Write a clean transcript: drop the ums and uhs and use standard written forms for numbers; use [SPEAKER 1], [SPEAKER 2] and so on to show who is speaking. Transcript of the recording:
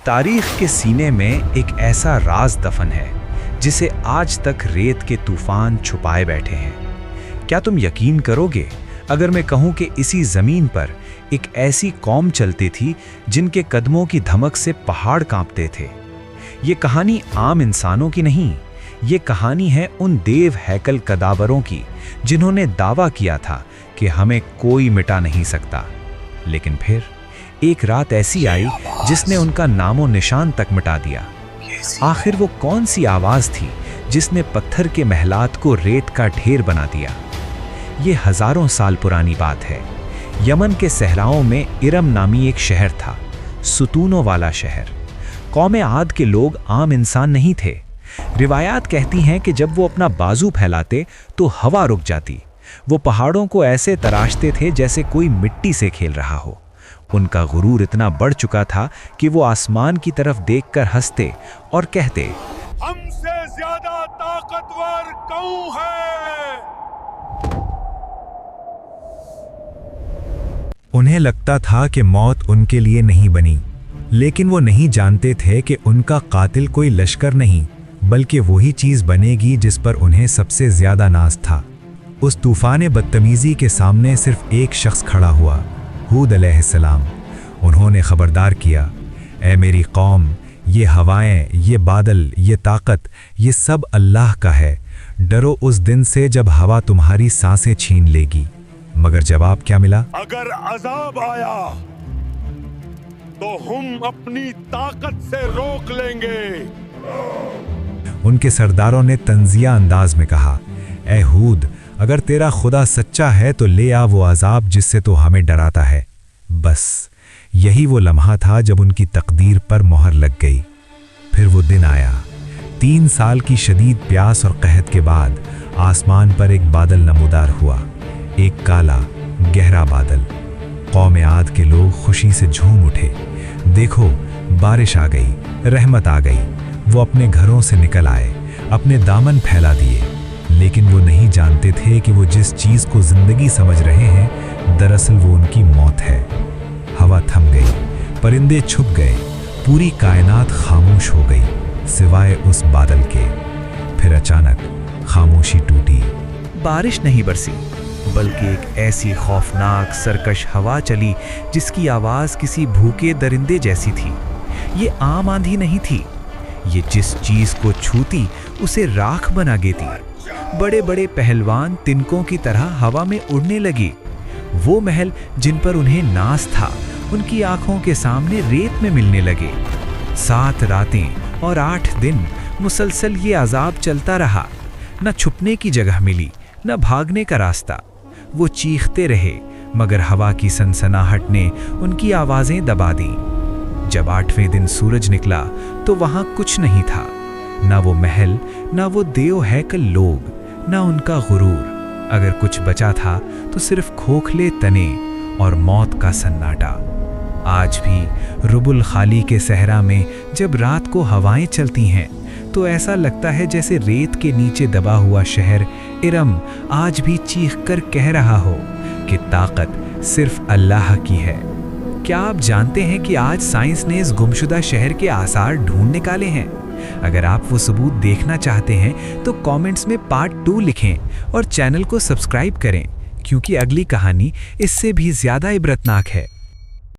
[SPEAKER 1] तारीख के सीने में एक ऐसा राज दफन है जिसे आज तक रेत के तूफान छुपाए बैठे हैं। क्या तुम यकीन करोगे अगर मैं कहूं कि इसी जमीन पर एक ऐसी कौम चलती थी जिनके कदमों की धमक से पहाड़ कांपते थे। ये कहानी आम इंसानों की नहीं, ये कहानी है उन देव हैकल कदावरों की जिन्होंने दावा किया था कि हमें कोई मिटा नहीं सकता। लेकिन फिर एक रात ऐसी आई जिसने उनका नामो निशान तक मिटा दिया। आखिर वो कौन सी आवाज थी जिसने पत्थर के महलात को रेत का ढेर बना दिया? ये हजारों साल पुरानी बात है। यमन के सहराओं में इरम नामी एक शहर था, सुतूनों वाला शहर। कौम आद के लोग आम इंसान नहीं थे। रिवायात कहती हैं कि जब वो अपना बाजू फैलाते तो हवा रुक जाती। वो पहाड़ों को ऐसे तराशते थे जैसे कोई मिट्टी से खेल रहा हो। उनका गुरूर इतना बढ़ चुका था कि वो आसमान की तरफ देखकर हंसते और कहते,
[SPEAKER 2] हमसे ज्यादा ताकतवर कौन है?
[SPEAKER 3] उन्हें लगता था कि मौत उनके लिए नहीं बनी, लेकिन वो नहीं जानते थे कि उनका कातिल कोई लश्कर नहीं बल्कि वही चीज बनेगी जिस पर उन्हें सबसे ज्यादा नाज था। उस तूफान बदतमीजी के सामने सिर्फ एक शख्स खड़ा हुआ, हूद अलैहिस्सलाम। उन्होंने खबरदार किया, ऐ मेरी कौम, ये हवाएं, ये बादल, ये ताकत, ये सब अल्लाह का है। डरो उस दिन से जब हवा तुम्हारी सांसें छीन लेगी। मगर जवाब क्या मिला?
[SPEAKER 2] अगर अजाब आया तो हम अपनी ताकत से रोक लेंगे।
[SPEAKER 3] उनके सरदारों ने तंजिया अंदाज में कहा, ऐ हूद, अगर तेरा खुदा सच्चा है तो ले आ वो अजाब जिससे तो हमें डराता है। बस यही वो लम्हा था जब उनकी तकदीर पर मोहर लग गई। फिर वो दिन आया। 3 साल की शदीद प्यास और कहत के बाद आसमान पर एक बादल नमूदार हुआ, एक काला गहरा बादल। कौम आद के लोग खुशी से झूम उठे। देखो, बारिश आ गई, रहमत आ गई। वो अपने घरों से निकल आए, अपने दामन फैला दिए। लेकिन वो नहीं जानते थे कि वो जिस चीज को जिंदगी समझ रहे हैं दरअसल वो उनकी मौत है। हवा थम गई, परिंदे छुप गए, पूरी कायनात खामोश हो गई सिवाय उस बादल के। फिर अचानक खामोशी टूटी।
[SPEAKER 1] बारिश नहीं बरसी बल्कि एक ऐसी खौफनाक सरकश हवा चली जिसकी आवाज किसी भूखे दरिंदे जैसी थी। ये आम आंधी नहीं थी, ये जिस चीज को छूती उसे राख बना देती। बड़े बड़े पहलवान तिनकों की तरह हवा में उड़ने लगी। वो महल जिन पर उन्हें नाज था उनकी आंखों के सामने रेत में मिलने लगे। 7 रातें और 8 दिन मुसलसल ये अजाब चलता रहा। न छुपने की जगह मिली, न भागने का रास्ता। वो चीखते रहे मगर हवा की सनसनाहट ने उनकी आवाजें दबा दी। जब 8वें दिन सूरज निकला तो वहां कुछ नहीं था, ना वो महल, ना वो देव हैकल लोग, ना उनका गुरूर। अगर कुछ बचा था तो सिर्फ खोखले तने और मौत का सन्नाटा। आज भी रुबुल खाली के सहरा में जब रात को हवाएं चलती हैं तो ऐसा लगता है जैसे रेत के नीचे दबा हुआ शहर इरम आज भी चीख कर कह रहा हो कि ताकत सिर्फ अल्लाह की है। क्या आप जानते हैं कि आज साइंस ने इस गुमशुदा शहर के आसार ढूंढ निकाले हैं? अगर आप वो सबूत देखना चाहते हैं तो कमेंट्स में पार्ट 2 लिखें और चैनल को सब्सक्राइब करें, क्योंकि अगली कहानी इससे भी ज्यादा इबरतनाक है।